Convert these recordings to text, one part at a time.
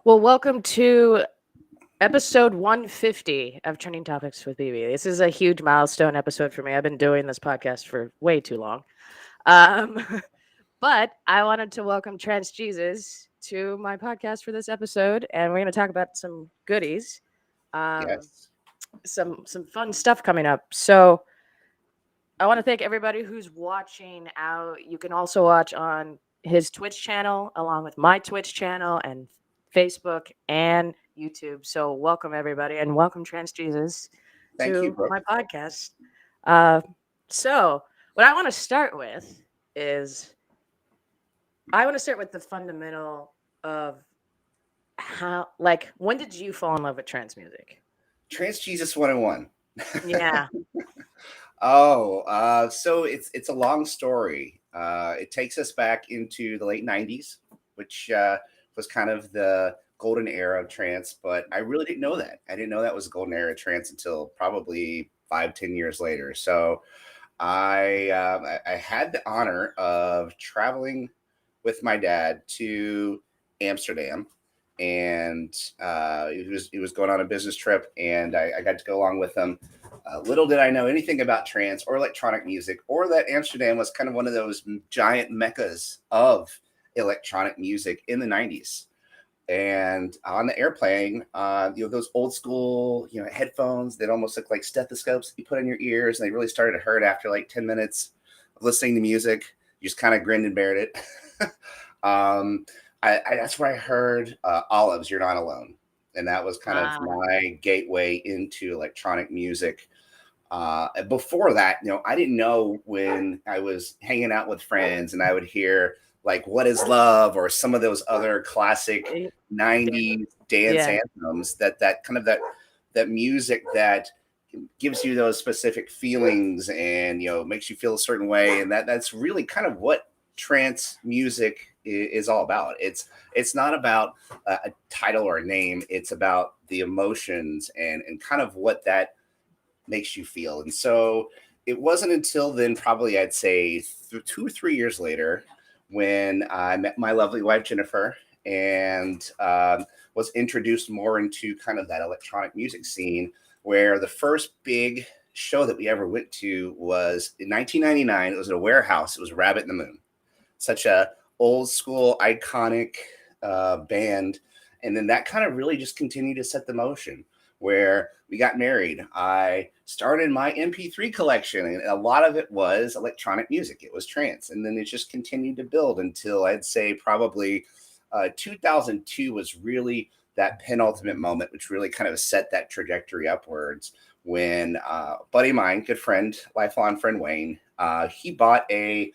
Well, welcome to episode 150 of Trending Topics with BB. This is a huge milestone episode for me. I've been doing this podcast for way too long. Um, but I wanted to welcome Trance Jesus to my podcast for this episode, and we're going to talk about some goodies, um, Yes. some fun stuff coming up. So I want to thank everybody who's watching out. You can also watch on his Twitch channel, along with my Twitch channel and Facebook and YouTube. So welcome everybody, and welcome Trans Jesus Thank you, to Brooke. my podcast. Uh, so what I want to start with is I want to start with the fundamental of how, like, when did you fall in love with trance music? Trans Jesus 101. Yeah. So it's a long story. It takes us back into the late 90s, which was kind of the golden era of trance, but I really didn't know that. I didn't know that was the golden era of trance until probably 5, 10 years later. So I had the honor of traveling with my dad to Amsterdam, and he was going on a business trip, and I got to go along with him. Little did I know anything about trance or electronic music, or that Amsterdam was kind of one of those giant meccas of electronic music in the 90s. And on the airplane, those old school, headphones that almost look like stethoscopes that you put in your ears, and they really started to hurt after like 10 minutes of listening to music. You just kind of grinned and bared it. um, that's where I heard Olives, You're Not Alone. And that was kind of Uh, my gateway into electronic music. Before that, I didn't know when I was hanging out with friends and I would hear like What Is Love or some of those other classic eh, Dan- 90s dance yeah. anthems, that music that gives you those specific feelings and makes you feel a certain way, and that's really kind of what trance music is all about. It's not about a title or a name. It's about the emotions and kind of what that makes you feel. And so it wasn't until then, probably I'd say 2 or 3 years later, when I met my lovely wife Jennifer, and was introduced more into kind of that electronic music scene, where the first big show that we ever went to was in 1999. It was at a warehouse. It was Rabbit in the Moon, such a old school iconic band. And then that kind of really just continued to set the motion, where we got married. I started my MP3 collection, and a lot of it was electronic music. It was trance. And then it just continued to build until I'd say probably 2002 was really that penultimate moment, which really kind of set that trajectory upwards, when buddy of mine, good friend, lifelong friend Wayne, he bought a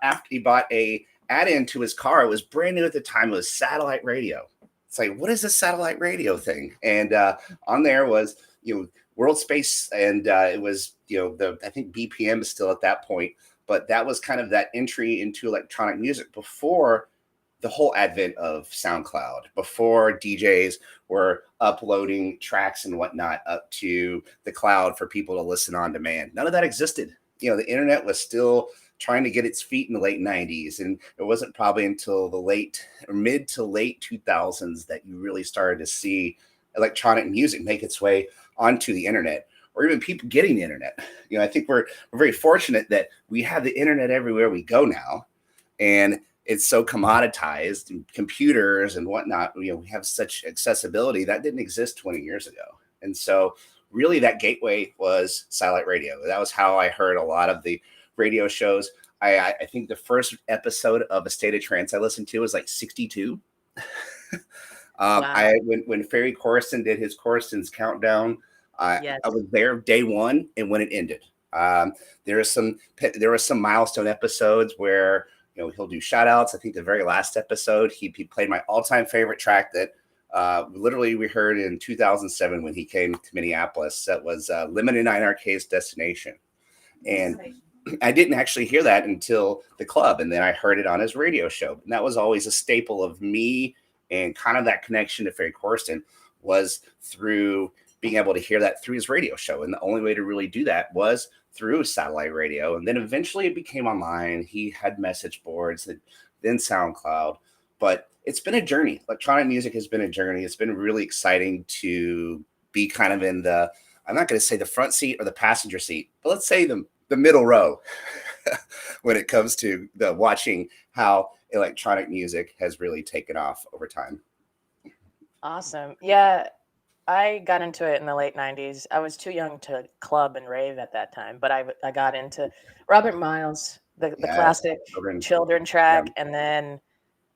after he bought a add-in to his car. It was brand new at the time. It was satellite radio. It's like, what is this satellite radio thing? And on there was, world space, and it was, I think BPM is still at that point, but that was kind of that entry into electronic music before the whole advent of SoundCloud, before DJs were uploading tracks and whatnot up to the cloud for people to listen on demand. None of that existed. The internet was still trying to get its feet in the late 90s. And it wasn't probably until the late or mid to late 2000s that you really started to see electronic music make its way onto the internet, or even people getting the internet. I think we're very fortunate that we have the internet everywhere we go now. And it's so commoditized, and computers and whatnot, we have such accessibility that didn't exist 20 years ago. And so really that gateway was satellite radio. That was how I heard a lot of the radio shows. I think the first episode of A State of Trance I listened to was like 62. Wow. When Ferry Corsten did his Corsten's countdown, I Yes. was there day one and when it ended. There were some milestone episodes where he'll do shout outs. I think the very last episode he played my all-time favorite track that literally we heard in 2007 when he came to Minneapolis. That was Limited Nine Arcade's Destination. And I didn't actually hear that until the club, and then I heard it on his radio show. And that was always a staple of me, and kind of that connection to Ferry Corsten was through being able to hear that through his radio show. And the only way to really do that was through satellite radio. And then eventually it became online. He had message boards, then SoundCloud. But it's been a journey. Electronic music has been a journey. It's been really exciting to be kind of in the, I'm not going to say the front seat or the passenger seat, but let's say the middle row when it comes to the watching how electronic music has really taken off over time. Awesome. Yeah, I got into it in the late 90s. I was too young to club and rave at that time, but I got into Robert Miles, the Yes, classic children. Children Yeah, track, and then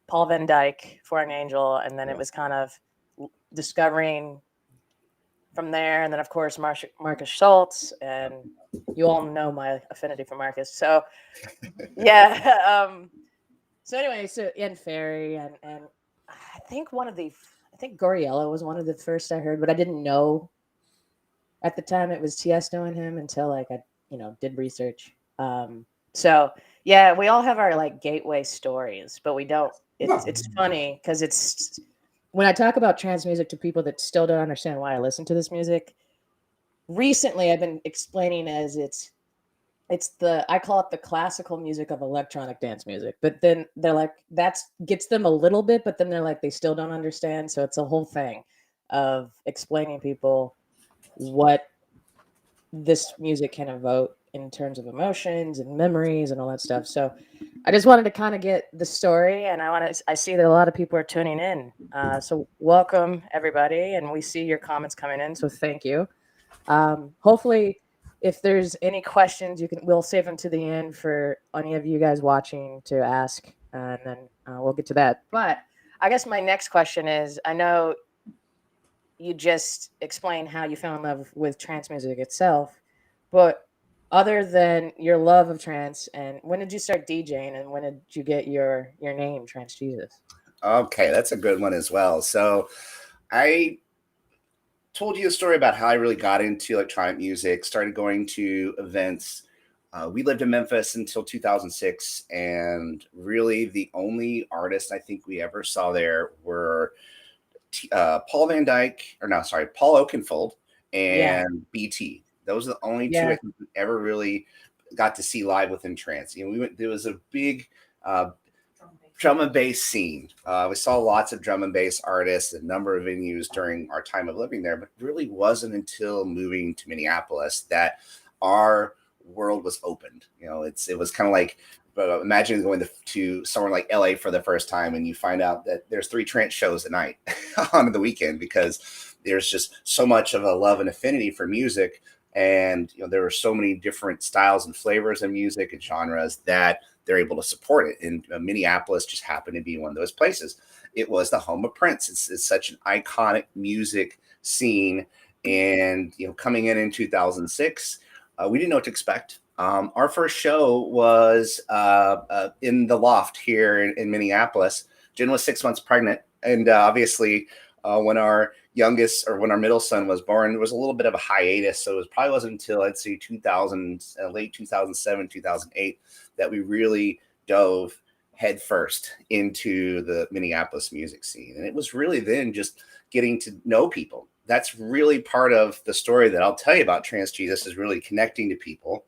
Paul Van Dyke for an Angel, and then it yeah. was kind of discovering from there, and then of course Marcus Schultz, and you all know my affinity for Marcus. So yeah, so anyway, so Ian Ferry and I think I think Goriello was one of the first I heard, but I didn't know at the time it was Tiesto and him until like I did research. So yeah, we all have our like gateway stories, but we don't. It's funny because it's when I talk about trance music to people that still don't understand why I listen to this music. Recently, I've been explaining as it's the I call it the classical music of electronic dance music. But then they're like that's gets them a little bit, but then they're like they still don't understand. So it's a whole thing of explaining people what this music can evoke in terms of emotions and memories and all that stuff. So I just wanted to kind of get the story, and I see that a lot of people are tuning in. So welcome everybody, and we see your comments coming in. So thank you. Hopefully, if there's any questions, we'll save them to the end for any of you guys watching to ask, and then we'll get to that. But I guess my next question is: I know you just explained how you fell in love with trance music itself, but other than your love of trance, and when did you start DJing, and when did you get your name, Trance Jesus? Okay, that's a good one as well. So I told you a story about how I really got into electronic music, started going to events. We lived in Memphis until 2006, and really the only artists I think we ever saw there were Paul Van Dyke, or no, sorry, Paul Oakenfold Yeah, and BT. Those are the only two I yeah, think we ever really got to see live within trance. We went. There was a big uh, drum and bass scene. We saw lots of drum and bass artists, a number of venues during our time of living there, but it really wasn't until moving to Minneapolis that our world was opened. It was kind of like imagine going to somewhere like LA for the first time and you find out that there's 3 trance shows a night on the weekend because there's just so much of a love and affinity for music. And there were so many different styles and flavors of music and genres that they're able to support it. And Minneapolis just happened to be one of those places. It was the home of Prince. It's such an iconic music scene. And coming in 2006, we didn't know what to expect. Our first show was in the Loft here in Minneapolis. Jen was 6 months pregnant, and obviously, when when our middle son was born, there was a little bit of a hiatus. So it probably wasn't until I'd say 2000, late 2007, 2008, that we really dove headfirst into the Minneapolis music scene. And it was really then just getting to know people. That's really part of the story that I'll tell you about Trans Jesus is really connecting to people,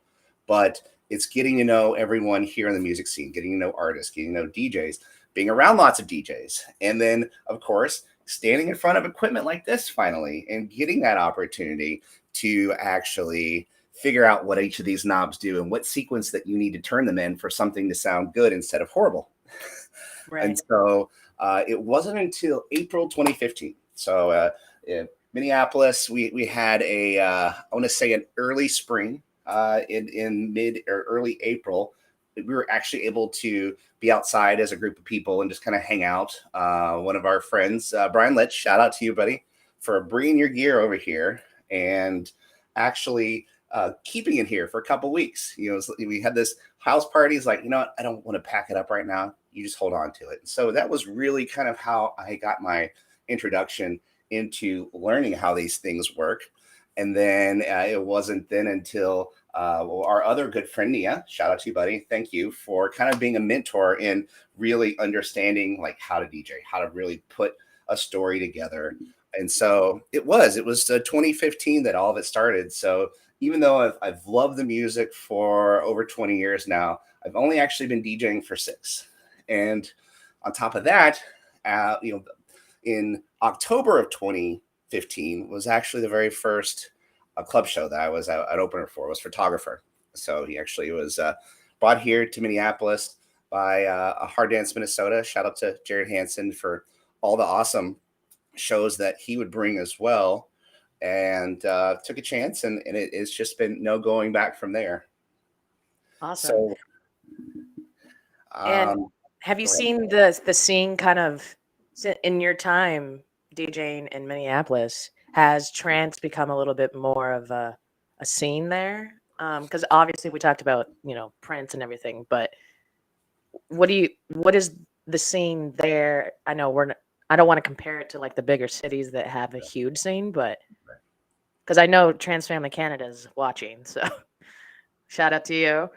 but it's getting to know everyone here in the music scene, getting to know artists, getting to know DJs, being around lots of DJs. And then, of course, standing in front of equipment like this finally and getting that opportunity to actually figure out what each of these knobs do and what sequence that you need to turn them in for something to sound good instead of horrible. And right. so it wasn't until April 2015. So in Minneapolis, we had I want to say an early spring in mid or early April. We were actually able to be outside as a group of people and just kind of hang out. One of our friends, Brian Litch, shout out to you, buddy, for bringing your gear over here and actually keeping it here for a couple weeks. We had this house party. It's like, what? I don't want to pack it up right now. You just hold on to it. So that was really kind of how I got my introduction into learning how these things work. And then it wasn't then until our other good friend, Nia, shout out to you, buddy. Thank you for kind of being a mentor in really understanding like how to DJ, how to really put a story together. And so it was 2015 that all of it started. So even though I've loved the music for over 20 years now, I've only actually been DJing for 6. And on top of that, in October of 2015 was actually the very first club show that I was an opener for. Was photographer. So he actually was brought here to Minneapolis by a Hard Dance Minnesota. Shout out to Jared Hansen for all the awesome shows that he would bring as well, and took a chance, and it's just been no going back from there. Awesome. So, And um, have you go ahead. seen the scene kind of in your time DJing in Minneapolis? Has trance become a little bit more of a scene there? Because obviously we talked about Prince and everything, but what is the scene there? I know I don't want to compare it to like the bigger cities that have a huge scene, but because I know Trans Family Canada is watching, so shout out to you.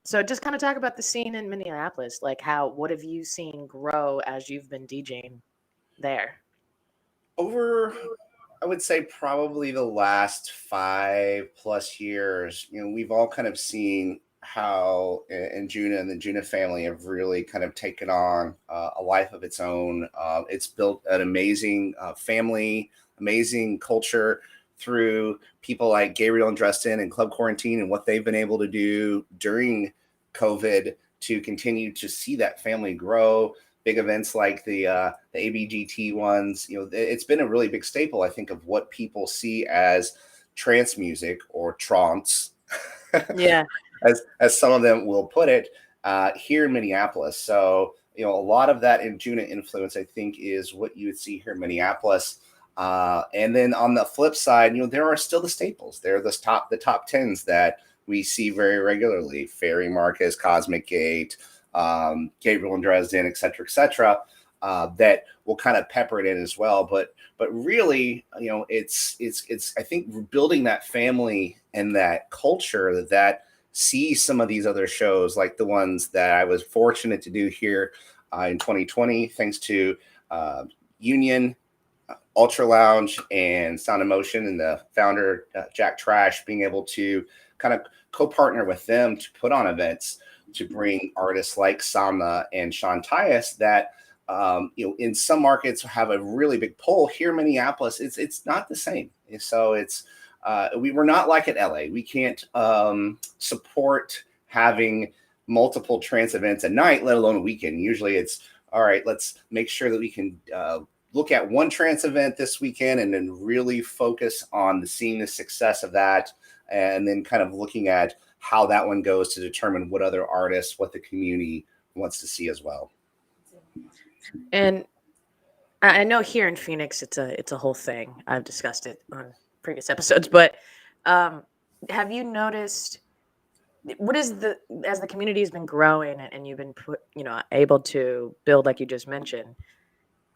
So just kind of talk about the scene in Minneapolis, like what have you seen grow as you've been DJing there? Over, I would say probably the last 5+ years, we've all kind of seen how and Juna and the Juna family have really kind of taken on a life of its own. It's built an amazing family, amazing culture through people like Gabriel and Dresden and Club Quarantine and what they've been able to do during COVID to continue to see that family grow. Big events like the ABGT ones, it's been a really big staple, I think, of what people see as trance music or trance, Yeah. as some of them will put it, here in Minneapolis. So, a lot of that in Juna influence, I think, is what you would see here in Minneapolis. And then on the flip side, there are still the staples. There are the top tens that we see very regularly: Ferry Marcus, Cosmic Gate, Gabriel and Dresden, et cetera, that will kind of pepper it in as well. But really, it's I think building that family and that culture that sees some of these other shows, like the ones that I was fortunate to do here in 2020, thanks to Union, Ultra Lounge, and Sound of Motion, and the founder Jack Trash being able to kind of co-partner with them to put on events to bring artists like Sama and Sean Tyas that in some markets have a really big pull. Here in Minneapolis, it's not the same. So we were not like at LA. We can't support having multiple trance events at night, let alone a weekend. Usually it's all right. Let's make sure that we can look at one trance event this weekend and then really focus on seeing the success of that, and then kind of looking at how that one goes to determine what other artists, what the community wants to see as well. And I know here in Phoenix it's a whole thing. I've discussed it on previous episodes, but have you noticed what is as the community has been growing and you've been able to build like you just mentioned,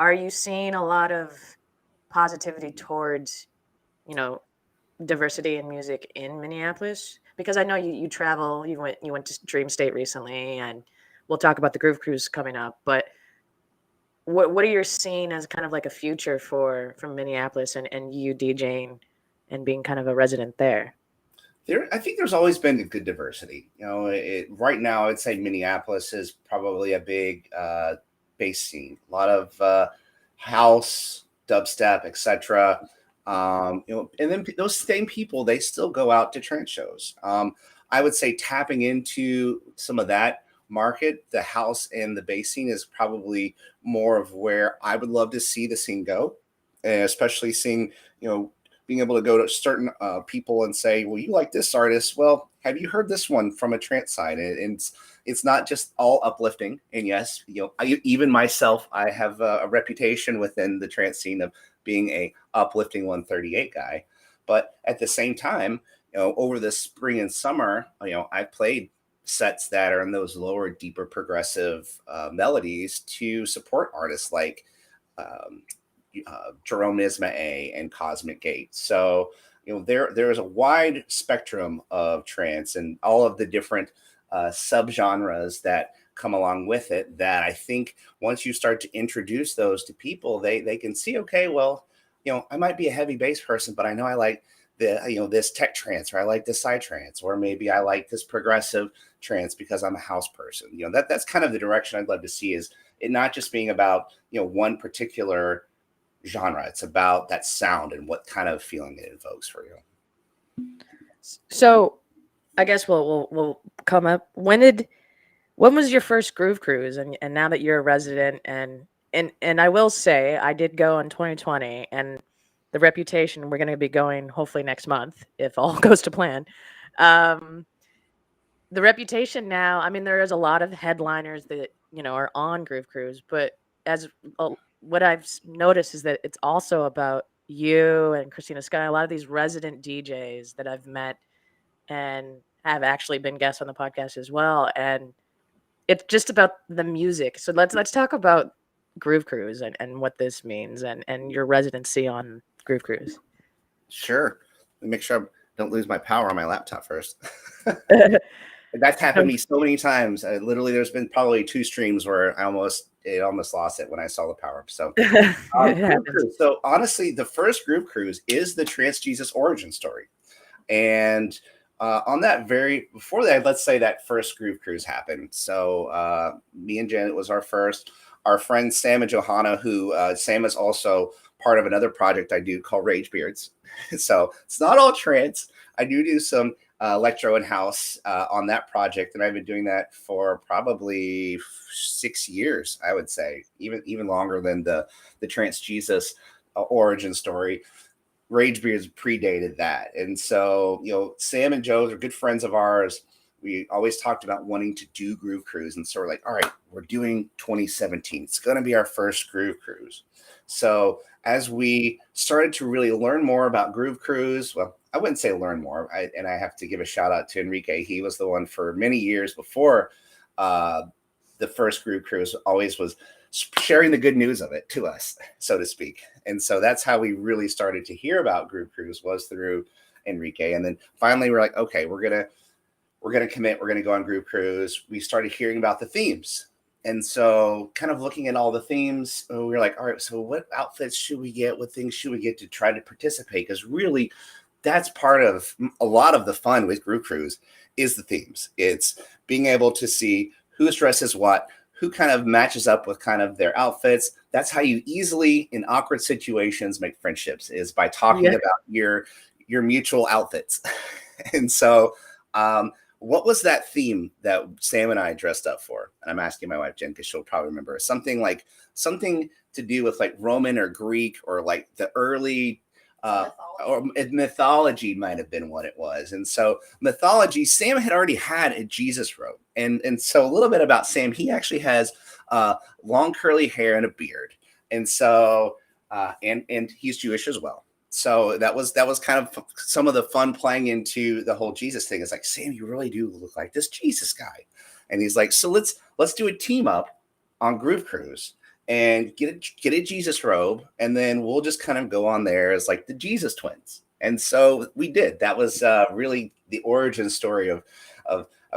are you seeing a lot of positivity towards, you know, diversity in music in Minneapolis? Because I know you travel, you went to Dream State recently, and we'll talk about the Groove Cruise coming up. But what are you seeing as kind of like a future from Minneapolis and you DJing and being kind of a resident there? I think there's always been a good diversity. Right now, I'd say Minneapolis is probably a big bass scene. A lot of house, dubstep, etc. And then those same people, they still go out to trance shows. I would say tapping into some of that market, the house and the bass scene, is probably more of where I would love to see the scene go, and especially seeing, being able to go to certain people and say, well, you like this artist. Well, have you heard this one from a trance side? And it's not just all uplifting. And yes, even myself, I have a reputation within the trance scene of being a uplifting 138 guy. But at the same time, over the spring and summer, I played sets that are in those lower, deeper, progressive melodies to support artists like Jerome Isma-Ae and Cosmic Gate. So, there is a wide spectrum of trance and all of the different subgenres that come along with it, that I think once you start to introduce those to people, they can see, okay, well, I might be a heavy bass person, but I know I like this tech trance, or I like this side trance, or maybe I like this progressive trance because I'm a house person. That's kind of the direction I'd love to see, is it not just being about, one particular genre. It's about that sound and what kind of feeling it evokes for you. So I guess we'll come up. When was your first Groove Cruise? And now that you're a resident, and I will say I did go in 2020, and the Reputation, we're going to be going hopefully next month if all goes to plan. Um, the Reputation now, I mean, there is a lot of headliners that are on Groove Cruise, but as what I've noticed is that it's also about you and Christina Sky, a lot of these resident DJs that I've met and have actually been guests on the podcast as well, and it's just about the music. So let's talk about Groove Cruise and what this means and your residency on Groove Cruise. Sure. Let me make sure I don't lose my power on my laptop first. That's happened to me so many times. Literally, there's been probably 2 streams where it almost lost it when I saw the power up. So, Groove Cruise. So honestly, the first Groove Cruise is the Trance Jesus origin story. And on that before that, let's say that first Groove Cruise happened. So me and Janet was our first. Our friend Sam and Johanna, who Sam is also part of another project I do called Rage Beards. So it's not all trance. I do some electro and house on that project, and I've been doing that for probably 6 years, I would say, even longer than the Trance Jesus origin story. Rage Beards predated that. And so, Sam and Joe are good friends of ours. We always talked about wanting to do Groove Cruise. And so we're like, all right, we're doing 2017. It's going to be our first Groove Cruise. So as we started to really learn more about Groove Cruise, well, I wouldn't say learn more. And I have to give a shout out to Enrique. He was the one for many years before the first Groove Cruise always was sharing the good news of it to us, so to speak. And so that's how we really started to hear about Groove Cruise, was through Enrique. And then finally we're like, okay, we're gonna commit, we're gonna go on Groove Cruise. We started hearing about the themes. And so kind of looking at all the themes, we were like, all right, so what outfits should we get? What things should we get to try to participate? Because really that's part of a lot of the fun with Groove Cruise is the themes. It's being able to see who's dressed as what, who kind of matches up with kind of their outfits. That's how you easily, in awkward situations, make friendships, is by talking about your mutual outfits. And so what was that theme that Sam and I dressed up for? And I'm asking my wife, Jen, because she'll probably remember. Something to do with like Roman or Greek, or like the early or mythology might have been what it was. And so mythology, Sam had already had a Jesus robe. And so a little bit about Sam, he actually has long curly hair and a beard. And so and he's Jewish as well. So that was kind of some of the fun playing into the whole Jesus thing. It's like, Sam, you really do look like this Jesus guy. And he's like, so let's do a team up on Groove Cruise and get a Jesus robe, and then we'll just kind of go on there as like the Jesus twins. And so we did. That was really the origin story of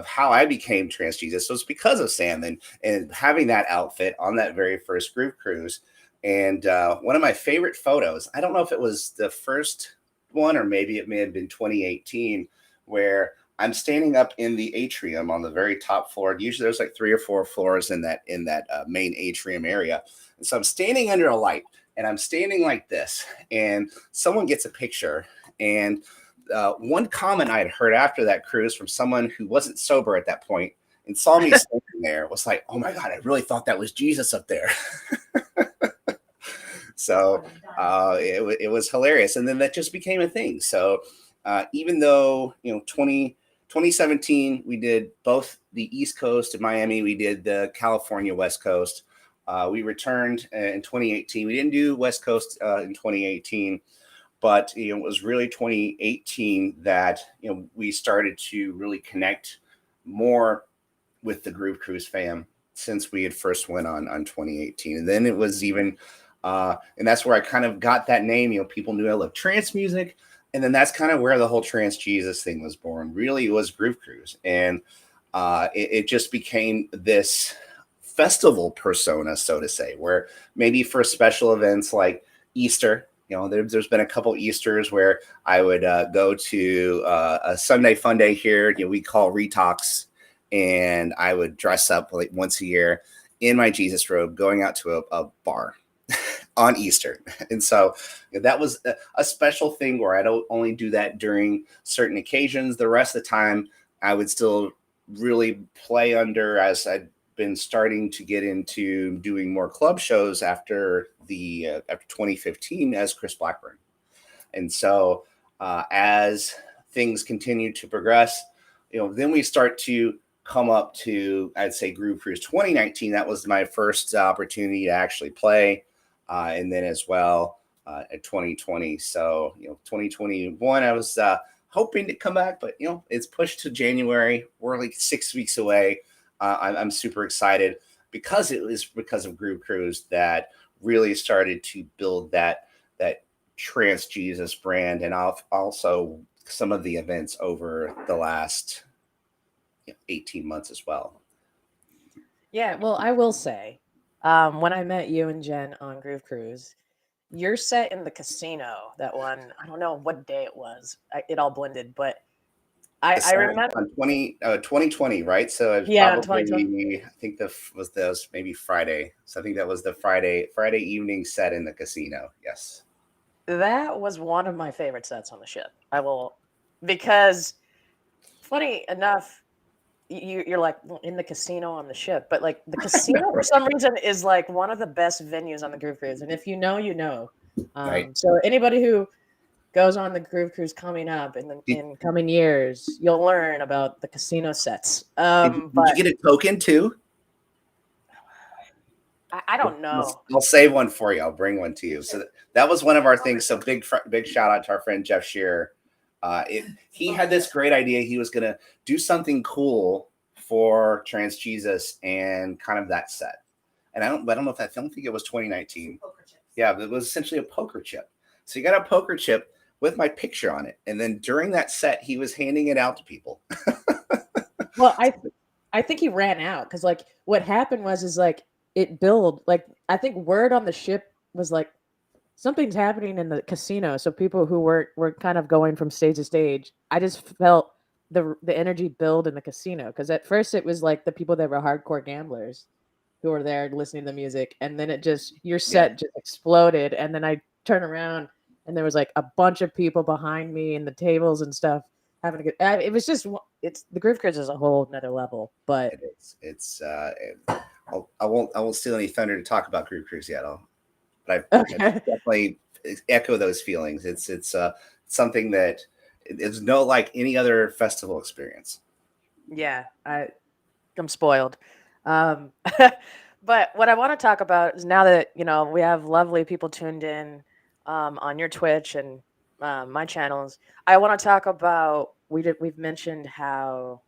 how I became Trance Jesus. So it's because of Sam and having that outfit on that very first Groove Cruise. And one of my favorite photos, I don't know if it was the first one or maybe it may have been 2018, where I'm standing up in the atrium on the very top floor. Usually there's like 3 or 4 floors in that main atrium area. And so I'm standing under a light and I'm standing like this, and someone gets a picture. And one comment I had heard after that cruise from someone who wasn't sober at that point and saw me standing there was like, oh my God, I really thought that was Jesus up there. So it was hilarious. And then that just became a thing. So even though, 2017, we did both the East Coast of Miami, we did the California West Coast. We returned in 2018. We didn't do West Coast in 2018, but it was really 2018 that we started to really connect more with the Groove Cruise fam since we had first went on 2018. And then it was even and that's where I kind of got that name. People knew I loved trance music. And then that's kind of where the whole Trance Jesus thing was born. Really, it was Groove Cruise. And it just became this festival persona, so to say, where maybe for special events like Easter, there's been a couple Easters where I would go to a Sunday fun day here, we call Retox, and I would dress up like once a year in my Jesus robe going out to a bar on Easter. And so that was a special thing where I don't only do that during certain occasions. The rest of the time, I would still really play under, as I'd been starting to get into doing more club shows after 2015 as Chris Blackburn. And so as things continue to progress, then we start to come up to, I'd say, Groove Cruise 2019. That was my first opportunity to actually play. And then as well at 2020. So, 2021, I was hoping to come back, but, it's pushed to January. We're like 6 weeks away. I'm super excited because it was because of Groove Cruise that really started to build that Trance Jesus brand, and also some of the events over the last 18 months as well. Yeah, well, I will say, when I met you and Jen on Groove Cruise, your set in the casino, that one, I don't know what day it was. It all blended, but I remember. On 2020, right? So it was Yeah, in 2020. probably, I think that was maybe Friday. So I think that was the Friday evening set in the casino. Yes. That was one of my favorite sets on the ship. Because funny enough, you're like, "Well, in the casino on the ship," but like the casino for some reason is like one of the best venues on the Groove Cruise, and if you know, you know. Right. So anybody who goes on the Groove Cruise coming up in coming years, you'll learn about the casino sets. Did But you get a token too? I don't know. I'll save one for you. I'll bring one to you. So that was one of our things. So big shout out to our friend Jeff Shearer. He had this great idea. He was going to do something cool for Trance Jesus and kind of that set. And I don't know if I don't think it was 2019. Yeah, but it was essentially a poker chip. So you got a poker chip with my picture on it, and then during that set, he was handing it out to people. Well, I think he ran out because like what happened is like it billed like I think word on the ship was like something's happening in the casino. So people who were kind of going from stage to stage, I just felt the energy build in the casino because at first it was like the people that were hardcore gamblers who were there listening to the music, and then your set just exploded, and then I turn around and there was like a bunch of people behind me and the tables and stuff having a good. It was just it's the Groove Cruise is a whole another level, but It is. I won't steal any thunder to talk about Groove Cruise yet. But I definitely echo those feelings. It's something that is no like any other festival experience. Yeah, I'm spoiled. But what I want to talk about is now that we have lovely people tuned in on your Twitch and my channels. I want to talk about we've mentioned how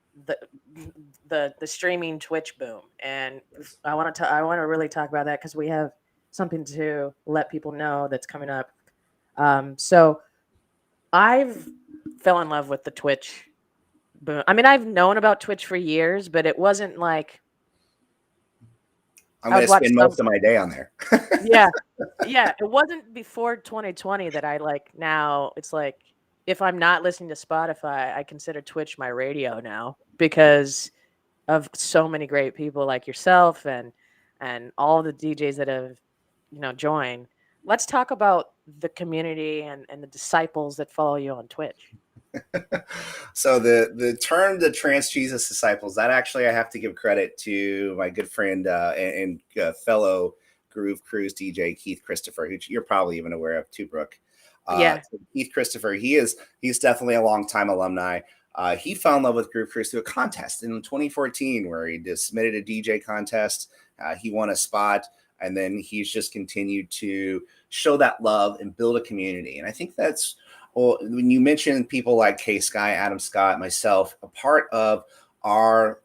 the streaming Twitch boom, and I want to really talk about that because we have something to let people know that's coming up. So I've fell in love with the Twitch boom. I mean, I've known about Twitch for years, but it wasn't like I'm going to spend most of my day on there. Yeah. Yeah, it wasn't before 2020 that I now it's like if I'm not listening to Spotify, I consider Twitch my radio now because of so many great people like yourself and all the DJs that have joined. Let's talk about the community and the disciples that follow you on Twitch. So the term the Trance Jesus disciples, that actually I have to give credit to my good friend and fellow Groove Cruise DJ Keith Christopher, who you're probably even aware of too, Brooke. Yeah. So Keith Christopher, he's definitely a longtime alumni. He fell in love with Groove Cruise through a contest in 2014 where he just submitted a DJ contest. He won a spot, and then he's just continued to show that love and build a community. And I think that's, well, when you mention people like K Sky, Adam Scott, myself, a part of our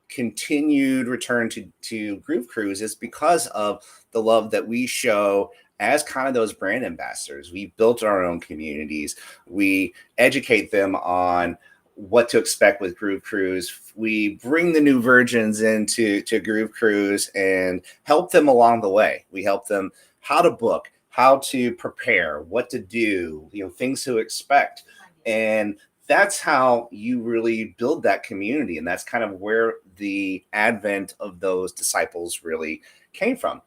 continued return to Groove Cruise is because of the love that we show as kind of those brand ambassadors. We built our own communities. We educate them on what to expect with Groove Cruise. We bring the new virgins into Groove Cruise and help them along the way. We help them how to book, how to prepare, what to do, things to expect. And that's how you really build that community. And that's kind of where the advent of those disciples really came from.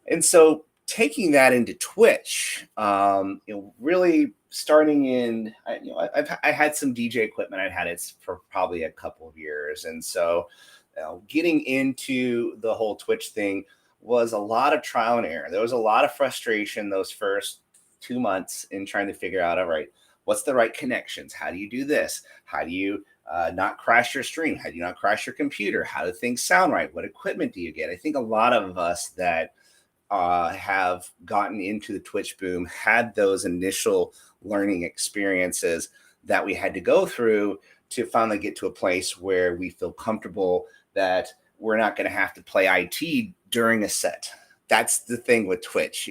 And so taking that into Twitch, really starting in, I had some DJ equipment. I'd had it for probably a couple of years. And so getting into the whole Twitch thing was a lot of trial and error. There was a lot of frustration those first 2 months in trying to figure out, all right, what's the right connections? How do you do this? How do you not crash your stream? How do you not crash your computer? How do things sound right? What equipment do you get? I think a lot of us that have gotten into the Twitch boom had those initial learning experiences that we had to go through to finally get to a place where we feel comfortable that we're not going to have to play IT during a set. That's the thing with Twitch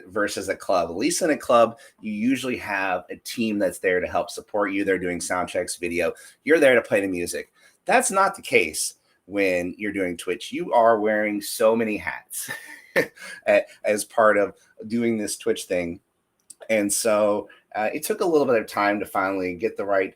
versus a club. At least in a club, you usually have a team that's there to help support you. They're doing sound checks, video. You're there to play the music. That's not the case when you're doing Twitch. You are wearing so many hats as part of doing this Twitch thing. And so it took a little bit of time to finally get the right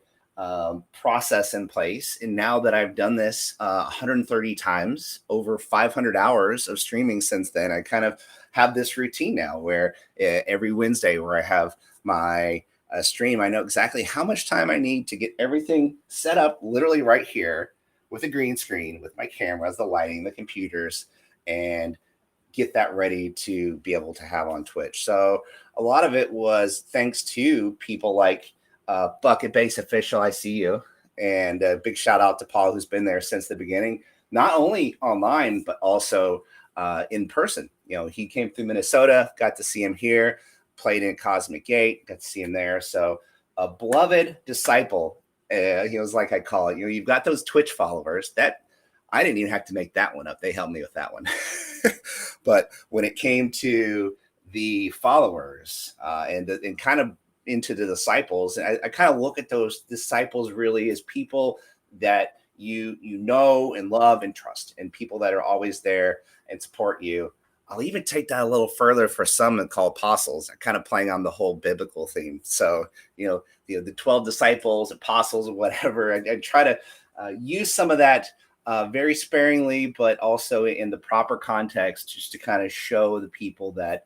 process in place. And now that I've done this 130 times, over 500 hours of streaming since then, I kind of have this routine now where every Wednesday where I have my stream, I know exactly how much time I need to get everything set up literally right here with a green screen, with my cameras, the lighting, the computers, and get that ready to be able to have on Twitch. So a lot of it was thanks to people like Bucket Base Official, I see you. And a big shout out to Paul, who's been there since the beginning, not only online, but also in person. He came through Minnesota, got to see him here, played in Cosmic Gate, got to see him there. So a beloved disciple, he was like I call it. You've got those Twitch followers that I didn't even have to make that one up. They helped me with that one. But when it came to the followers and kind of into the disciples, I kind of look at those disciples really as people that you know and love and trust, and people that are always there and support you. I'll even take that a little further for some and call apostles, kind of playing on the whole biblical theme. So, the 12 disciples, apostles, or whatever, I try to use some of that very sparingly, but also in the proper context, just to kind of show the people that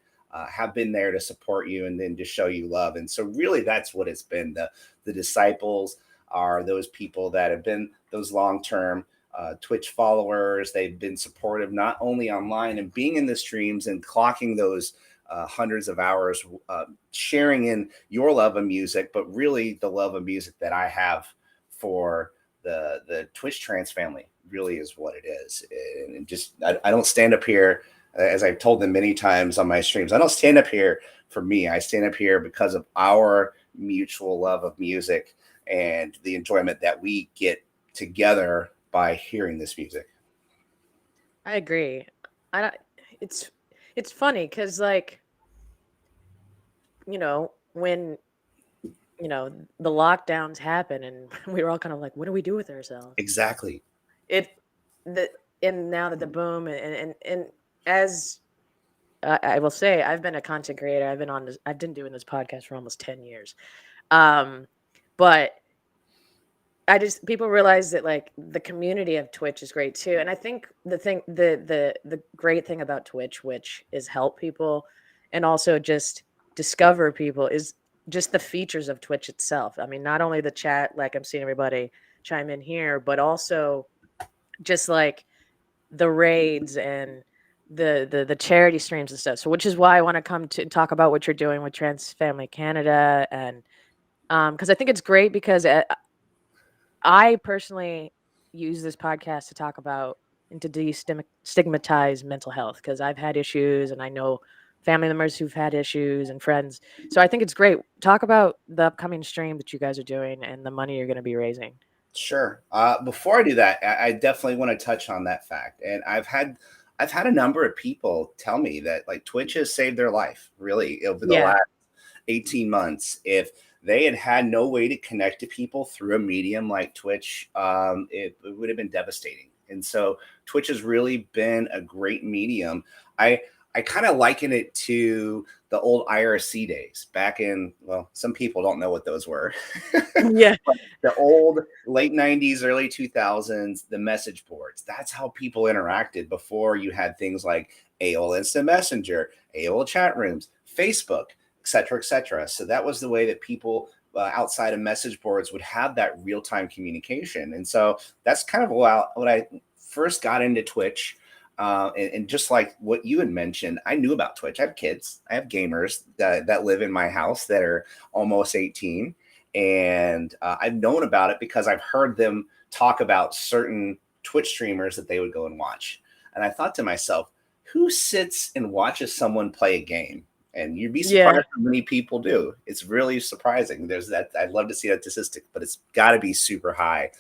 have been there to support you and then to show you love. And so really that's what it's been. The disciples are those people that have been those long-term Twitch followers. They've been supportive, not only online and being in the streams and clocking those hundreds of hours, sharing in your love of music, but really the love of music that I have for the Twitch Trance family really is what it is. And just, I don't stand up here, as I've told them many times on my streams, I don't stand up here for me. I stand up here because of our mutual love of music and the enjoyment that we get together by hearing this music. I agree. It's funny because, like, when the lockdowns happen and we were all kind of like, what do we do with ourselves? Exactly. And now that the boom and as I will say, I've been a content creator. I've been doing this podcast for almost 10 years. But people realize that, like, the community of Twitch is great too. And I think the great thing about Twitch, which is help people and also just discover people, is just the features of Twitch itself. I mean, not only the chat, like I'm seeing everybody chime in here, but also just like the raids and the charity streams and stuff. So which is why I want to come to talk about what you're doing with Trans Family Canada. And because I think it's great, because I personally use this podcast to talk about and to destigmatize mental health, because I've had issues and I know family members who've had issues and friends. So I think it's great. Talk about the upcoming stream that you guys are doing and the money you're going to be raising. Sure. Before I do that, I definitely want to touch on that fact. And I've had a number of people tell me that, like, Twitch has saved their life really over the last 18 months. If they had no way to connect to people through a medium like Twitch, it would have been devastating. And so Twitch has really been a great medium. I kind of liken it to the old IRC days back in, well, some people don't know what those were. Yeah. But the old late 90s, early 2000s, the message boards. That's how people interacted before you had things like AOL Instant Messenger, AOL chat rooms, Facebook, et cetera, et cetera. So that was the way that people outside of message boards would have that real time communication. And so that's kind of what I first got into Twitch. And just like what you had mentioned, I knew about Twitch. I have kids, I have gamers that live in my house that are almost 18. And I've known about it because I've heard them talk about certain Twitch streamers that they would go and watch. And I thought to myself, who sits and watches someone play a game? And you'd be surprised Yeah. how many people do. It's really surprising. There's that. I'd love to see that statistic, but it's got to be super high.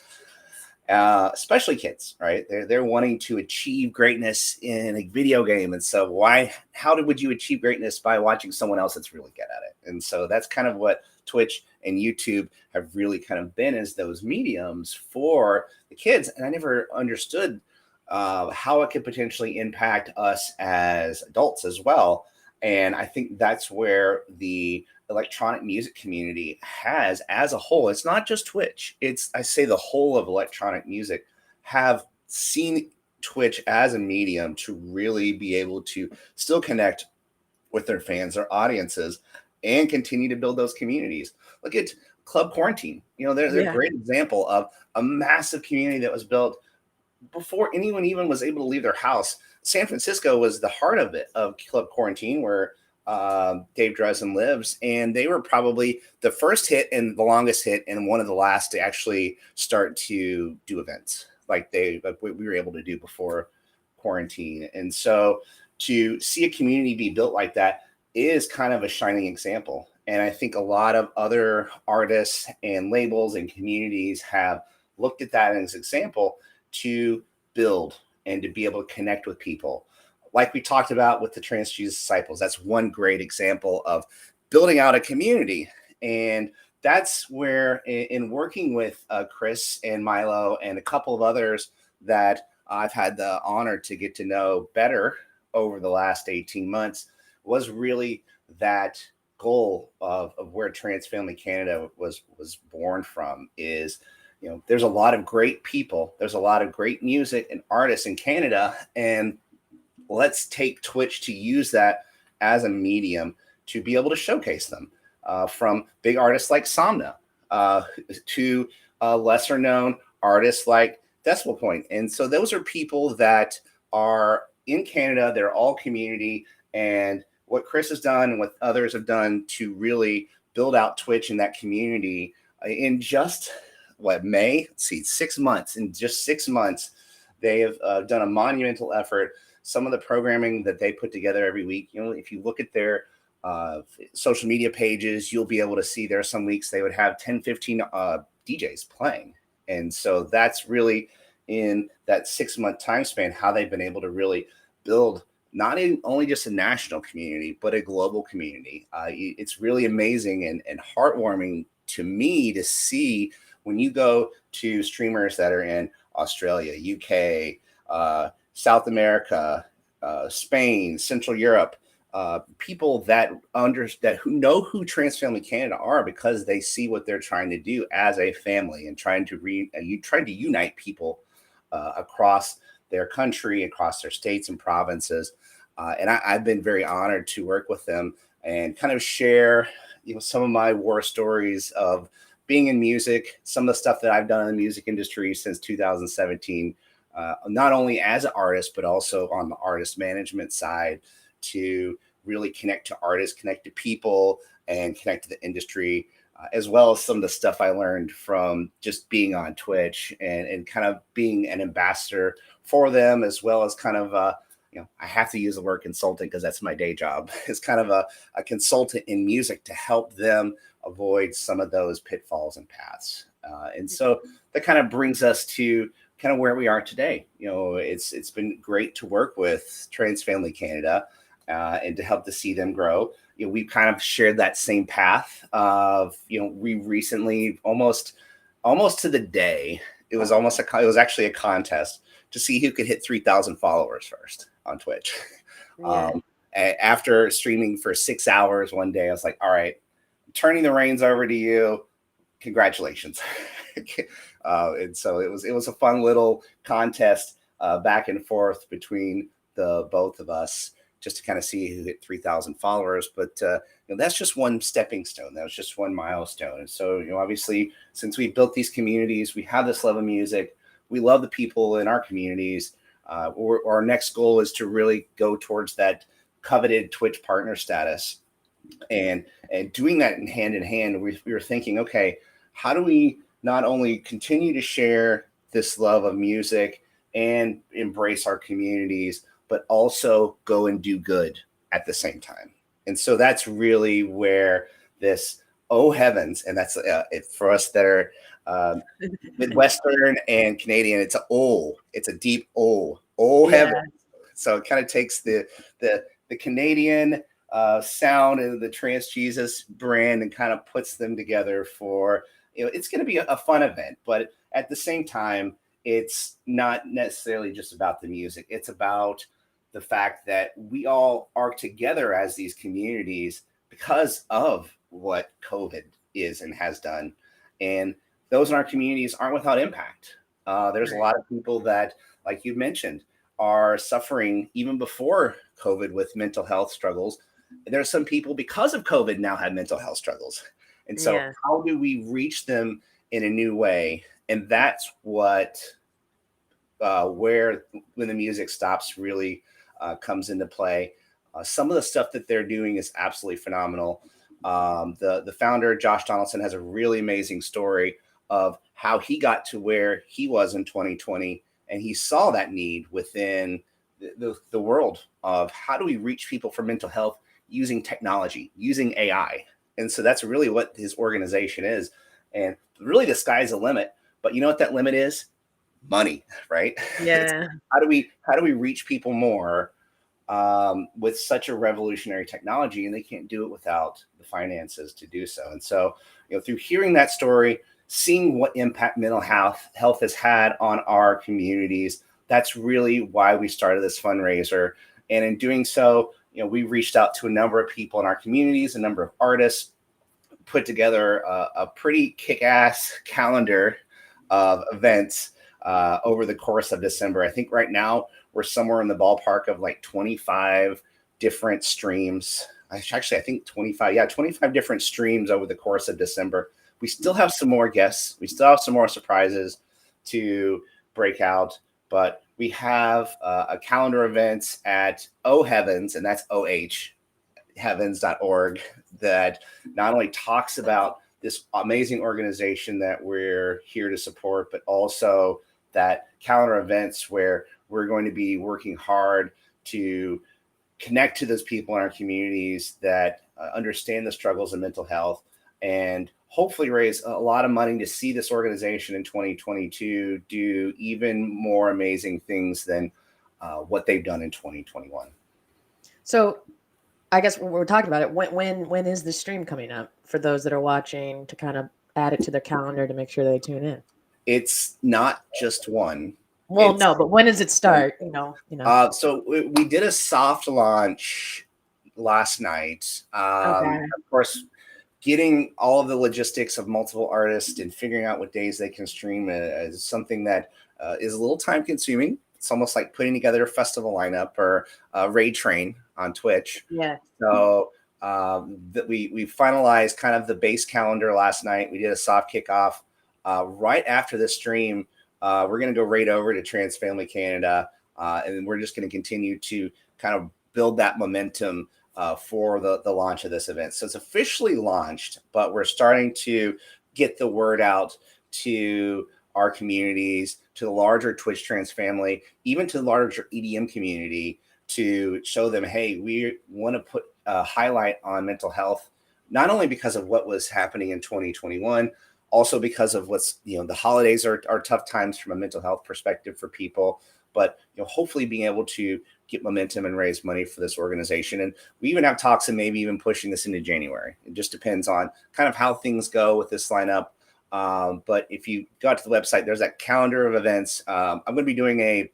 Especially kids, right? They're wanting to achieve greatness in a video game, and so would you achieve greatness by watching someone else that's really good at it? And so that's kind of what Twitch and YouTube have really kind of been, as those mediums for the kids. And I never understood how it could potentially impact us as adults as well. And I think that's where the electronic music community has as a whole, it's not just Twitch, I say the whole of electronic music have seen Twitch as a medium to really be able to still connect with their fans, their audiences, and continue to build those communities. Look at Club Quarantine. They're a Yeah. great example of a massive community that was built before anyone even was able to leave their house. San Francisco was the heart of it, of Club Quarantine, where Dave Dresden lives, and they were probably the first hit and the longest hit, and one of the last to actually start to do events like we were able to do before quarantine. And so to see a community be built like that is kind of a shining example. And I think a lot of other artists and labels and communities have looked at that as an example to build and to be able to connect with people. Like we talked about with the Trance Jesus Disciples, that's one great example of building out a community. And that's where, in working with Chris and Milo and a couple of others that I've had the honor to get to know better over the last 18 months, was really that goal of where Trance Family Canada was born from. Is there's a lot of great people, there's a lot of great music and artists in Canada, and let's take Twitch to use that as a medium to be able to showcase them, from big artists like Somna to lesser known artists like Decibel Point. And so those are people that are in Canada, they're all community. And what Chris has done and what others have done to really build out Twitch in that community in just May, let's see, 6 months. In just 6 months, they have done a monumental effort. Some of the programming that they put together every week, if you look at their social media pages, you'll be able to see there are some weeks they would have 10, 15 DJs playing. And so that's really, in that 6 month time span, how they've been able to really build not only just a national community, but a global community. It's really amazing and heartwarming to me to see when you go to streamers that are in Australia, UK, South America, Spain, Central Europe, people that who know who Trance Family Canada are, because they see what they're trying to do as a family and trying to unite people across their country, across their states and provinces. And I've been very honored to work with them and kind of share, some of my war stories of being in music, some of the stuff that I've done in the music industry since 2017, not only as an artist, but also on the artist management side, to really connect to artists, connect to people, and connect to the industry, as well as some of the stuff I learned from just being on Twitch and kind of being an ambassador for them, as well as kind of, I have to use the word consultant because that's my day job. It's kind of a consultant in music to help them avoid some of those pitfalls and paths. And so that kind of brings us to kind of where we are today. It's been great to work with Trance Family Canada and to help to see them grow. We kind of shared that same path of, we recently almost to the day, it was actually a contest to see who could hit 3,000 followers first on Twitch. Yeah. After streaming for 6 hours one day, I was like, all right, I'm turning the reins over to you. Congratulations. And so it was a fun little contest back and forth between the both of us, just to kind of see who hit 3,000 followers. But that's just one stepping stone. That was just one milestone. And so obviously, since we built these communities, we have this love of music. We love the people in our communities. Our next goal is to really go towards that coveted Twitch partner status, and doing that in hand, we were thinking, okay, how do we not only continue to share this love of music and embrace our communities, but also go and do good at the same time? And so that's really where this oh heavens, and that's for us that are Midwestern and Canadian, it's a deep oh Yeah. heaven. So it kind of takes the Canadian sound and the Trance Jesus brand and kind of puts them together for, it's going to be a fun event, but at the same time, it's not necessarily just about the music. It's about the fact that we all are together as these communities because of what COVID is and has done. And those in our communities aren't without impact. There's a lot of people that, like you mentioned, are suffering even before COVID with mental health struggles. There are some people because of COVID now have mental health struggles. And so how do we reach them in a new way? And that's what where when the music stops really comes into play. Some of the stuff that they're doing is absolutely phenomenal. The founder, Josh Donaldson, has a really amazing story of how he got to where he was in 2020. And he saw that need within the world of how do we reach people for mental health using technology, using AI. And so that's really what his organization is. And really the sky's the limit. But you know what that limit is? Money, right? Yeah. How do we reach people more with such a revolutionary technology? And they can't do it without the finances to do so. And so, through hearing that story, seeing what impact mental health has had on our communities, that's really why we started this fundraiser. And in doing so, we reached out to a number of people in our communities, a number of artists, put together a pretty kick-ass calendar of events over the course of December. I think right now we're somewhere in the ballpark of like 25 different streams. Actually, I think 25 different streams over the course of December. We still have some more guests. We still have some more surprises to break out, but we have a calendar of events at Oh Heavens, and that's OH, heavens.org, that not only talks about this amazing organization that we're here to support, but also that calendar events where we're going to be working hard to connect to those people in our communities that understand the struggles of mental health, and hopefully raise a lot of money to see this organization in 2022 do even more amazing things than what they've done in 2021. So I guess we're talking about it. When is the stream coming up for those that are watching to kind of add it to their calendar to make sure they tune in? It's not just one. Well, no, but when does it start? So we did a soft launch last night. Okay. Of course, getting all of the logistics of multiple artists and figuring out what days they can stream is something that is a little time consuming. It's almost like putting together a festival lineup or a raid train on Twitch. Yeah. So that we finalized kind of the base calendar last night. We did a soft kickoff. Right after the stream, we're going to go right over to Trance Family Canada, and we're just going to continue to kind of build that momentum for the launch of this event. So it's officially launched, but we're starting to get the word out to our communities, to the larger Twitch Trance family, even to the larger EDM community, to show them, hey, we want to put a highlight on mental health, not only because of what was happening in 2021, also because of what's, the holidays are tough times from a mental health perspective for people, but hopefully being able to get momentum and raise money for this organization. And we even have talks of maybe even pushing this into January. It just depends on kind of how things go with this lineup. But if you go to the website, there's that calendar of events. I'm going to be doing a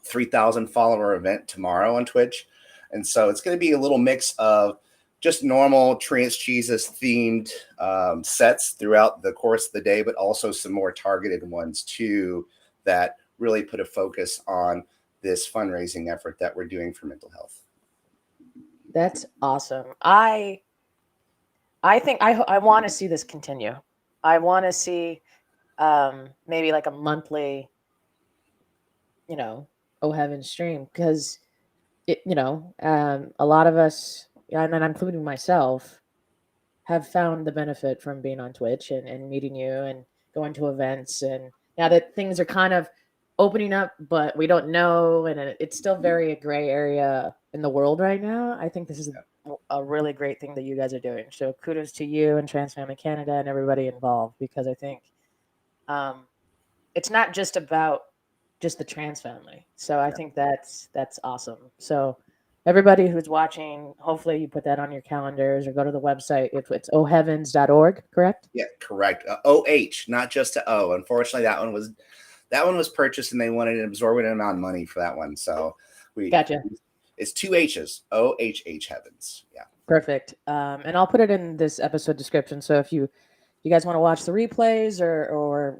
3,000 follower event tomorrow on Twitch. And so it's going to be a little mix of just normal Trance Jesus themed sets throughout the course of the day, but also some more targeted ones too that really put a focus on this fundraising effort that we're doing for mental health. That's awesome. I think I want to see this continue. I want to see maybe like a monthly, you know, Oh Heaven stream, because a lot of us, and then I'm including myself, have found the benefit from being on Twitch and meeting you and going to events. And now that things are kind of opening up, but we don't know, and it's still very a gray area in the world right now. I think this is a really great thing that you guys are doing. So kudos to you and Trans Family Canada and everybody involved, because I think um, it's not just about just the trans family. So I think that's awesome. So everybody who's watching, hopefully you put that on your calendars or go to the website. It's ohheavens.org, correct? Yeah, correct. OH, not just a O. Unfortunately, that one was purchased and they wanted an absorbent amount of money for that one. So Gotcha. It's two H's. OHH Heavens. Yeah. Perfect. And I'll put it in this episode description. So if you guys want to watch the replays or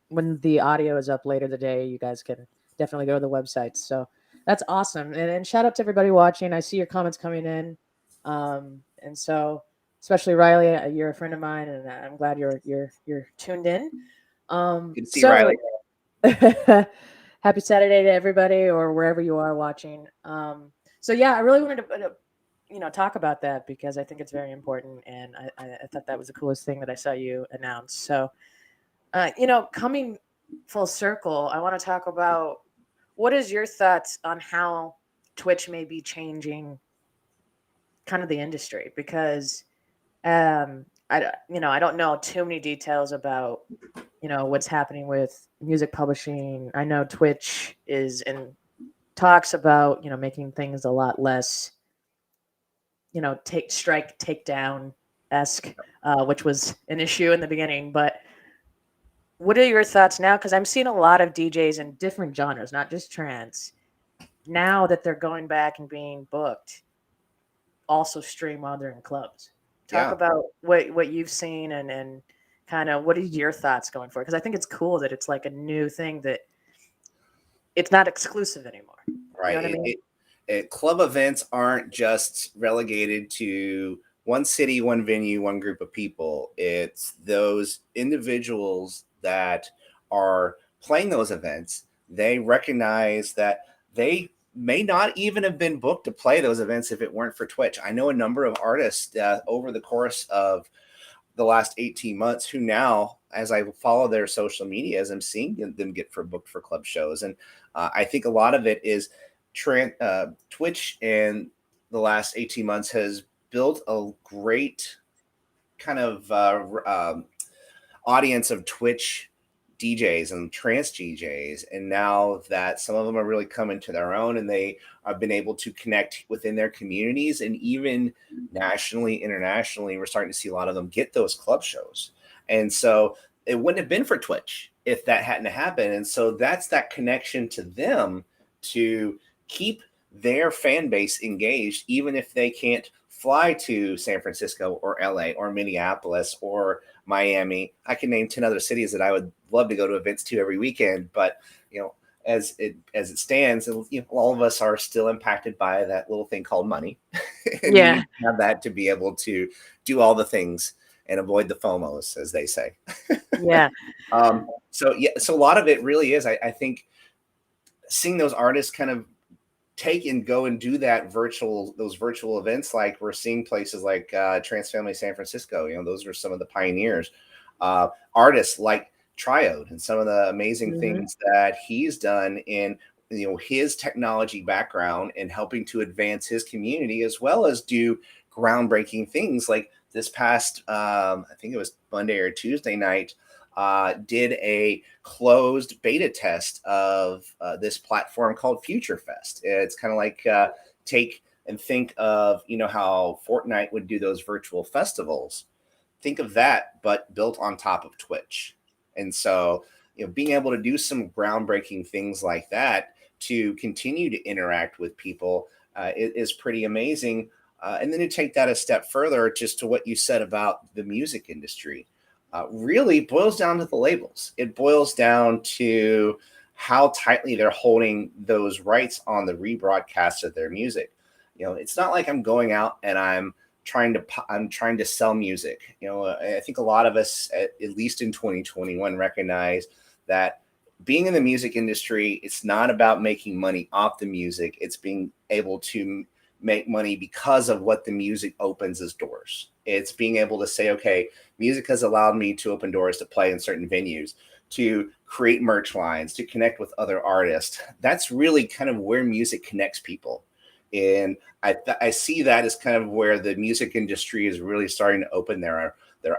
when the audio is up later today, you guys can definitely go to the website. So that's awesome. And shout out to everybody watching. I see your comments coming in. And so especially Riley, you're a friend of mine, and I'm glad you're tuned in. Good to see Riley. Happy Saturday to everybody, or wherever you are watching. So yeah, I really wanted to talk about that because I think it's very important, and I thought that was the coolest thing that I saw you announce. So, coming full circle, I want to talk about what is your thoughts on how Twitch may be changing kind of the industry, because I don't know too many details about what's happening with music publishing. I know Twitch is in talks about making things a lot less take down esque, which was an issue in the beginning. But what are your thoughts now? Because I'm seeing a lot of DJs in different genres, not just trance, now that they're going back and being booked, also stream while they're in clubs. Talk about what you've seen and kind of what are your thoughts going forward? Because I think it's cool that it's like a new thing, that it's not exclusive anymore. Right. You know what I mean? Club events aren't just relegated to one city, one venue, one group of people. It's those individuals that are playing those events. They recognize that they may not even have been booked to play those events if it weren't for Twitch. I know a number of artists over the course of the last 18 months who now, as I follow their social media, as I'm seeing them get booked for club shows. And I think a lot of it is Twitch in the last 18 months has built a great kind of audience of Twitch DJs and trance DJs. And now that some of them are really coming to their own and they have been able to connect within their communities, and even nationally, internationally, we're starting to see a lot of them get those club shows. And so it wouldn't have been for Twitch if that hadn't happened. And so that's that connection to them to keep their fan base engaged, even if they can't fly to San Francisco or LA or Minneapolis or Miami. I can name 10 other cities that I would love to go to events to every weekend, but as it stands, all of us are still impacted by that little thing called money. And you need to have that to be able to do all the things and avoid the FOMOs, as they say. Yeah. So a lot of it really is, I think, seeing those artists kind of take and go and do those virtual events, like we're seeing places like Trance Family San Francisco. Those are some of the pioneers. Artists like Triode and some of the amazing things that he's done in his technology background and helping to advance his community, as well as do groundbreaking things like this past I think it was Monday or Tuesday night, did a closed beta test of this platform called Future Fest. It's kind of like take and think of how Fortnite would do those virtual festivals. Think of that, but built on top of Twitch. And so being able to do some groundbreaking things like that to continue to interact with people is pretty amazing. And then to take that a step further, just to what you said about the music industry, really boils down to the labels. It boils down to how tightly they're holding those rights on the rebroadcast of their music. It's not like I'm going out and I'm trying to sell music. I think a lot of us, at least in 2021, recognize that being in the music industry, it's not about making money off the music. It's being able to make money because of what the music opens as doors. It's being able to say, okay, music has allowed me to open doors to play in certain venues, to create merch lines, to connect with other artists. That's really kind of where music connects people. And I see that as kind of where the music industry is really starting to open their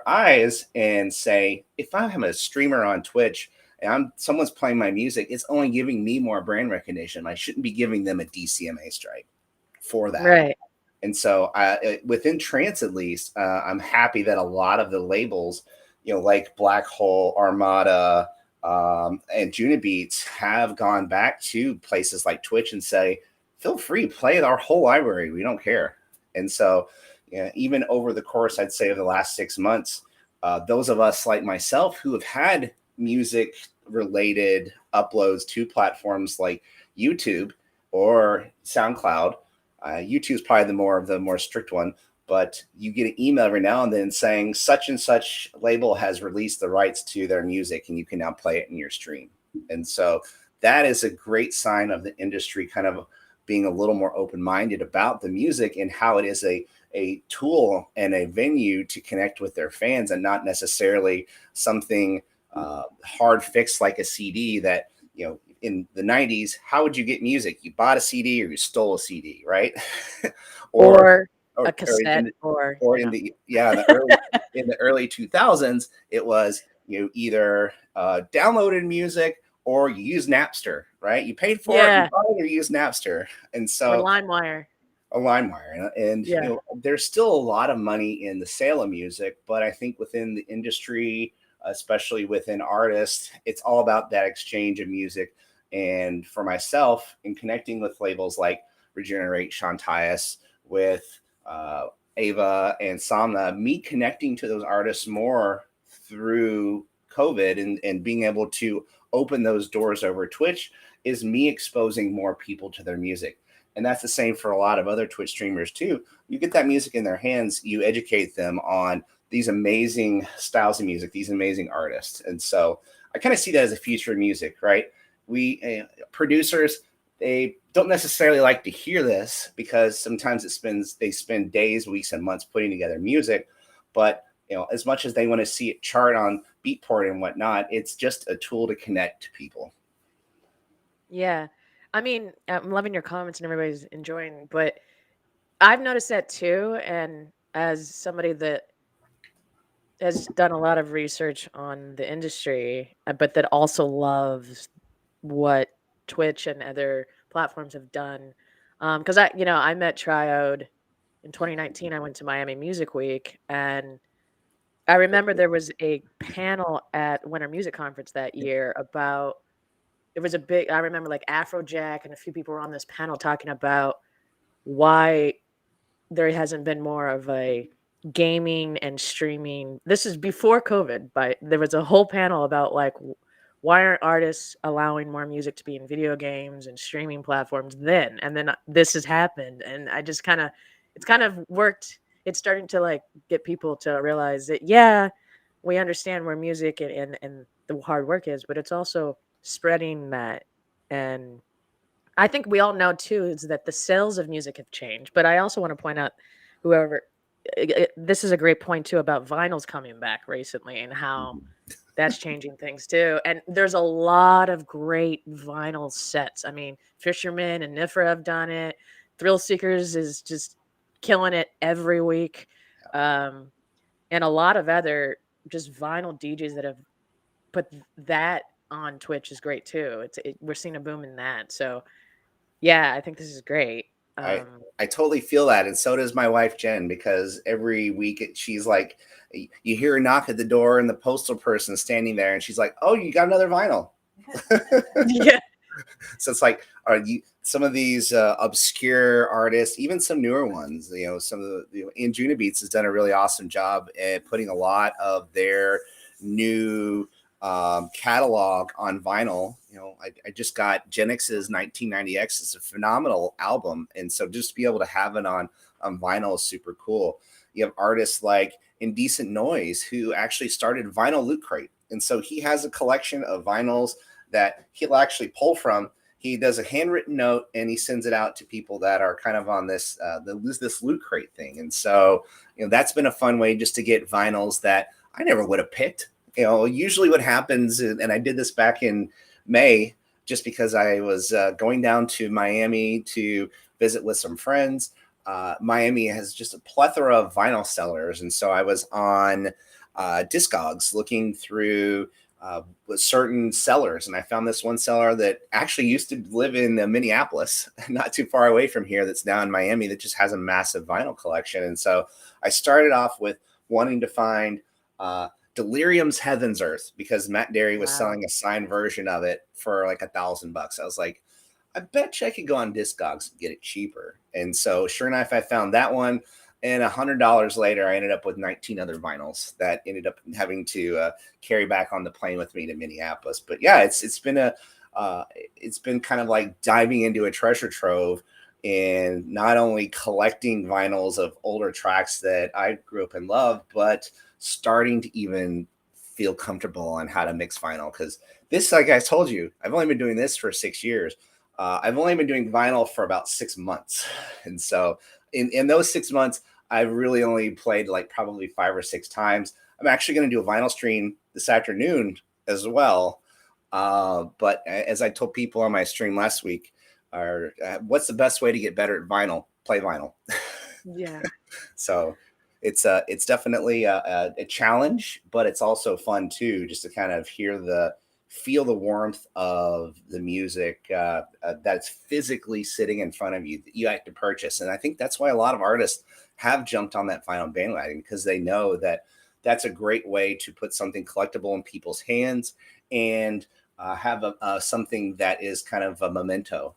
eyes and say, if I'm a streamer on Twitch and someone's playing my music, it's only giving me more brand recognition. I shouldn't be giving them a DCMA strike for that. Right. And so within Trance, at least, I'm happy that a lot of the labels, like Black Hole, Armada, and Beats have gone back to places like Twitch and say, feel free, play our whole library. We don't care. And so even over the course, I'd say, of the last 6 months, those of us like myself who have had music related uploads to platforms like YouTube or SoundCloud, YouTube is probably the more strict one, but you get an email every now and then saying such and such label has released the rights to their music and you can now play it in your stream. And so that is a great sign of the industry kind of being a little more open-minded about the music and how it is a tool and a venue to connect with their fans, and not necessarily something hard fixed like a CD that, in the 90s, how would you get music? You bought a CD or you stole a CD, right? or a cassette, in the early 2000s, it was either downloaded music or you use Napster, right? You paid for it, you bought it, or you use Napster. And so or LimeWire. And there's still a lot of money in the sale of music, but I think within the industry, especially within artists, it's all about that exchange of music. And for myself, in connecting with labels like Regenerate, Shantias, with Ava and Samna, me connecting to those artists more through COVID and being able to open those doors over Twitch is me exposing more people to their music. And that's the same for a lot of other Twitch streamers too. You get that music in their hands, you educate them on these amazing styles of music, these amazing artists. And so I kind of see that as a future of music, right? We producers, they don't necessarily like to hear this because sometimes they spend days, weeks, and months putting together music. But as much as they want to see it chart on Beatport and whatnot, it's just a tool to connect to people. Yeah. I mean, I'm loving your comments and everybody's enjoying, but I've noticed that too. And as somebody that has done a lot of research on the industry, but that also loves what Twitch and other platforms have done. Because I met Triode in 2019. I went to Miami Music Week, and I remember there was a panel at Winter Music Conference that year about. It was a big. I remember like Afrojack and a few people were on this panel talking about why there hasn't been more of a gaming and streaming. This is before COVID, but there was a whole panel about like why aren't artists allowing more music to be in video games and streaming platforms then? And then this has happened, and I just it's kind of worked. It's starting to like get people to realize that we understand where music and the hard work is, but it's also spreading that. And I think we all know too is that the sales of music have changed. But I also want to point out, whoever, this is a great point too about vinyls coming back recently and how that's changing things too. And there's a lot of great vinyl sets. I mean, Fisherman and Nifra have done it. Thrill Seekers is just killing it every week. Um, and a lot of other just vinyl DJs that have put that on Twitch is great too. We're seeing a boom in that. So yeah, I think this is great. I totally feel that, and so does my wife Jen, because every week she's like, you hear a knock at the door and the postal person standing there, and she's like, "Oh, you got another vinyl." Yeah, So it's like, are you some of these obscure artists, even some newer ones? Some of Injuna Beats has done a really awesome job at putting a lot of their new catalog on vinyl. I just got Gen X's 1990X. It's a phenomenal album, and so just to be able to have it on vinyl is super cool. You have artists like Indecent Noise who actually started Vinyl Loot Crate, and so he has a collection of vinyls that he'll actually pull from. He does a handwritten note and he sends it out to people that are kind of on this loot crate thing. And so, that's been a fun way just to get vinyls that I never would have picked. Usually what happens, and I did this back in May, just because I was going down to Miami to visit with some friends. Miami has just a plethora of vinyl sellers. And so I was on Discogs looking through with certain sellers, and I found this one seller that actually used to live in Minneapolis, not too far away from here, that's now in Miami, that just has a massive vinyl collection. And so I started off with wanting to find Delirium's Heaven's Earth, because Matt Derry was selling a signed version of it for like $1,000. I was like, I bet you I could go on Discogs and get it cheaper. And so sure enough, I found that one. And $100 later, I ended up with 19 other vinyls that ended up having to carry back on the plane with me to Minneapolis. But yeah, it's been kind of like diving into a treasure trove, and not only collecting vinyls of older tracks that I grew up and loved, but starting to even feel comfortable on how to mix vinyl. Because this, like I told you, I've only been doing this for 6 years. I've only been doing vinyl for about 6 months. And so in those 6 months, I've really only played like probably 5 or 6 times. I'm actually going to do a vinyl stream this afternoon as well. But as I told people on my stream last week, what's the best way to get better at vinyl? Play vinyl. Yeah. So it's definitely a challenge, but it's also fun too, just to kind of feel the warmth of the music that's physically sitting in front of you that you have to purchase. And I think that's why a lot of artists have jumped on that vinyl bandwagon, because they know that that's a great way to put something collectible in people's hands and have something that is kind of a memento.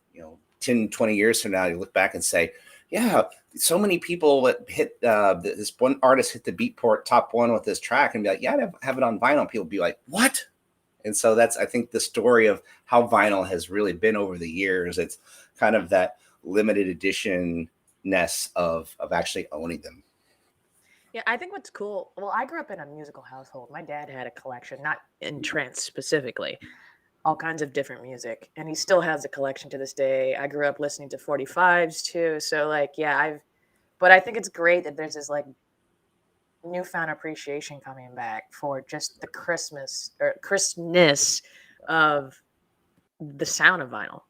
10, 20 years from now, you look back and say, yeah, so many people that hit this one artist hit the Beatport top 1 with this track, and be like, yeah, I'd have it on vinyl. People be like, what? And so that's, I think, the story of how vinyl has really been over the years. It's kind of that limited edition-ness of actually owning them. Yeah, I think what's cool. Well, I grew up in a musical household. My dad had a collection, not in trance specifically, all kinds of different music, and he still has a collection to this day. I grew up listening to 45s too, so like, yeah, but I think it's great that there's this like newfound appreciation coming back for just the Christmas or crispness of the sound of vinyl.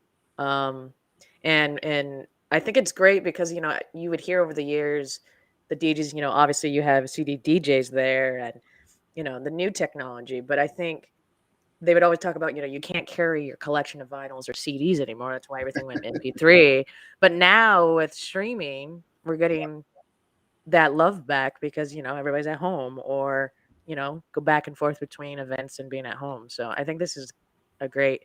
Um, and I think it's great because you would hear over the years the DJs. Obviously you have CD DJs there, and the new technology. But I think they would always talk about you can't carry your collection of vinyls or CDs anymore. That's why everything went MP3. But now with streaming, we're getting that love back because everybody's at home, or go back and forth between events and being at home. So I think this is a great,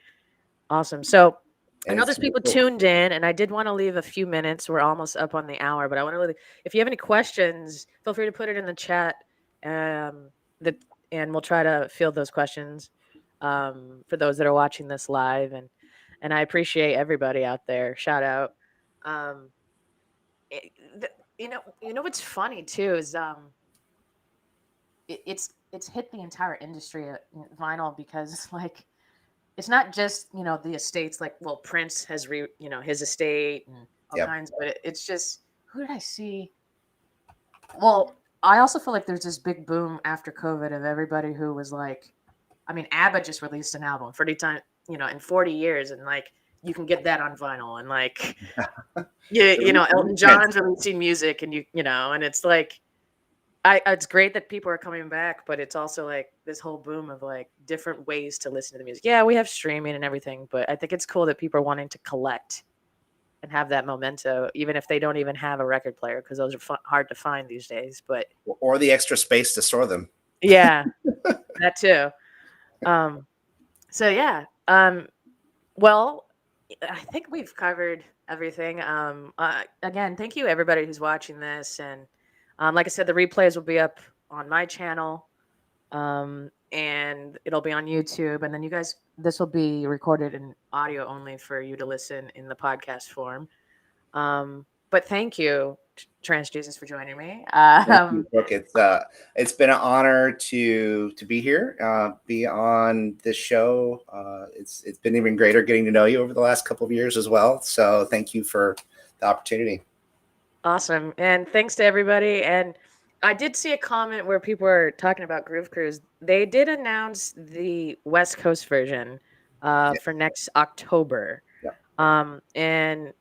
awesome. So I And know it's there's people cool. tuned in, and I did want to leave a few minutes. We're almost up on the hour, but I want to really, if you have any questions, feel free to put it in the chat. Um, that and we'll try to field those questions for those that are watching this live, and I appreciate everybody out there. Shout out. Um, it, the, what's funny too is it's hit the entire industry vinyl, because it's like it's not just the estates, like, well, Prince has his estate and all Yep. kinds, but it's just, who did I see? Well, I also feel like there's this big boom after COVID of everybody who was like, I mean, ABBA just released an album 40 time in 40 years, and like you can get that on vinyl, and like Elton John's releasing music, and and it's like it's great that people are coming back, but it's also like this whole boom of like different ways to listen to the music. Yeah, we have streaming and everything, but I think it's cool that people are wanting to collect and have that memento, even if they don't even have a record player, because those are hard to find these days. But or the extra space to store them. yeah, that too. So yeah. Well, I think we've covered everything. Again, thank you everybody who's watching this, and like I said, the replays will be up on my channel, and it'll be on YouTube, and then you guys, this will be recorded in audio only for you to listen in the podcast form. But thank you, Trans Jesus, for joining me. Thank you, Brooke. It's been an honor to be here, be on this show. It's been even greater getting to know you over the last couple of years as well. So thank you for the opportunity. Awesome. And thanks to everybody. And I did see a comment where people were talking about Groove Cruise. They did announce the West Coast version Yeah, for next October. yeah, And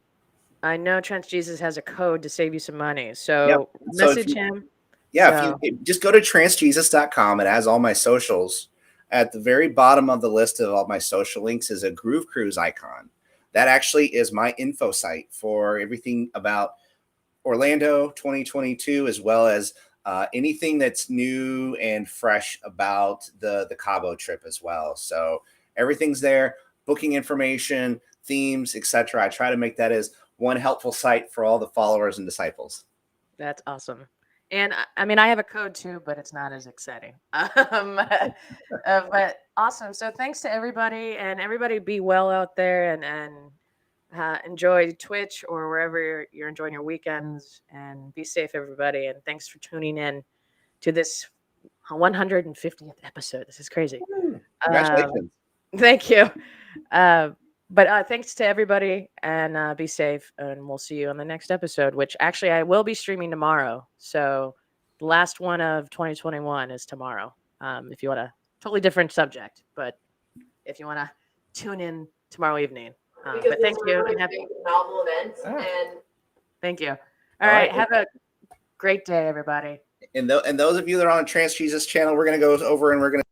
I know Trans Jesus has a code to save you some money. yeah. So So if message you, him. yeah, if you So just go to transjesus.com, it has all my socials. At the very bottom of the list of all my social links is a Groove Cruise icon. That actually is my info site for everything about Orlando 2022, as well as anything that's new and fresh about the Cabo trip as well. So everything's there, booking information, themes, etc. I try to make that as one helpful site for all the followers and disciples. that's awesome. And I mean, I have a code too, but it's not as exciting. But awesome. So thanks to everybody, and everybody be well out there, and enjoy Twitch or wherever you're enjoying your weekends, and be safe, everybody. And thanks for tuning in to this 150th episode. This is crazy. Congratulations. Thank you. Uh, but thanks to everybody, and be safe. And we'll see you on the next episode, which actually I will be streaming tomorrow. So the last one of 2021 is tomorrow. If you want a totally different subject, but if you want to tune in tomorrow evening. But thank you. And novel event. And thank you. All All right. right. Have a great day, everybody. And those of you that are on Trans Jesus channel, we're going to go over and we're going to